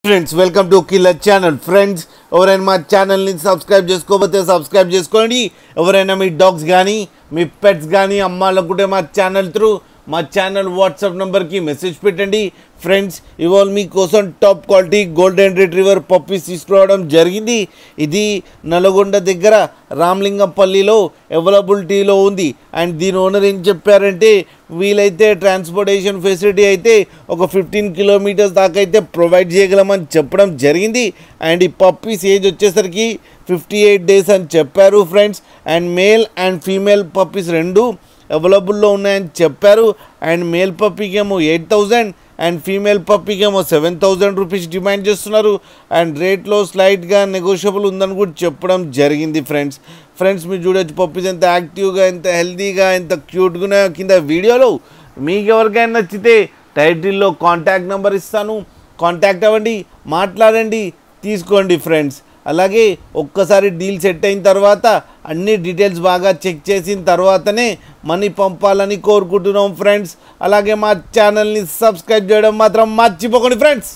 Friends welcome to killer channel. Friends ఎవరైనా మా ఛానల్ని సబ్స్క్రైబ్ చేసుకోకపోతే సబ్స్క్రైబ్ చేసుకోండి. ఎవరైనా మీ డాగ్స్ కానీ మీ పెట్స్ కానీ అమ్మాలనుకుంటే మా ఛానల్ త్రూ మా ఛానల్ వాట్సాప్ నెంబర్కి మెసేజ్ పెట్టండి. ఫ్రెండ్స్ ఇవాళ మీకోసం top quality golden retriever puppies తీసుకురావడం జరిగింది. ఇది నల్గొండ దగ్గర రామలింగంపల్లిలో అవైలబిలిటీలో ఉంది. అండ్ దీని ఓనర్ ఏం చెప్పారంటే వీలైతే ట్రాన్స్పోర్టేషన్ ఫెసిలిటీ అయితే ఒక 15 కిలోమీటర్స్ దాకా అయితే ప్రొవైడ్ చేయగలమని చెప్పడం జరిగింది. అండ్ ఈ పప్పీస్ ఏజ్ వచ్చేసరికి 58 డేస్ అని చెప్పారు friends. And male and female puppies రెండు అవైలబుల్లో ఉన్నాయని చెప్పారు. అండ్ మేల్ పప్పీకి ఏమో 8,000 అండ్ ఫీమేల్ పప్పీకి ఏమో 7,000 రూపీస్ డిమాండ్ చేస్తున్నారు. అండ్ రేట్లో స్లైట్గా నెగోషియబుల్ ఉందని కూడా చెప్పడం జరిగింది. ఫ్రెండ్స్ మీరు చూడొచ్చు పప్పీస్ ఎంత యాక్టివ్గా, ఎంత హెల్తీగా, ఎంత క్యూట్గా ఉన్నాయో కింద వీడియోలో. మీకు ఎవరికైనా నచ్చితే టైటిల్లో కాంటాక్ట్ నెంబర్ ఇస్తాను, కాంటాక్ట్ అవ్వండి, మాట్లాడండి, తీసుకోండి ఫ్రెండ్స్. అలాగే ఒక్కసారి డీల్ సెట్ అయిన తర్వాత అన్ని డీటెయిల్స్ బాగా చెక్ చేసిన తర్వాతనే మనీ పంపాలని కోరుకుంటున్నాం ఫ్రెండ్స్. అలాగే మా ఛానల్ని సబ్స్క్రైబ్ చేయడం మాత్రం మర్చిపోకండి ఫ్రెండ్స్.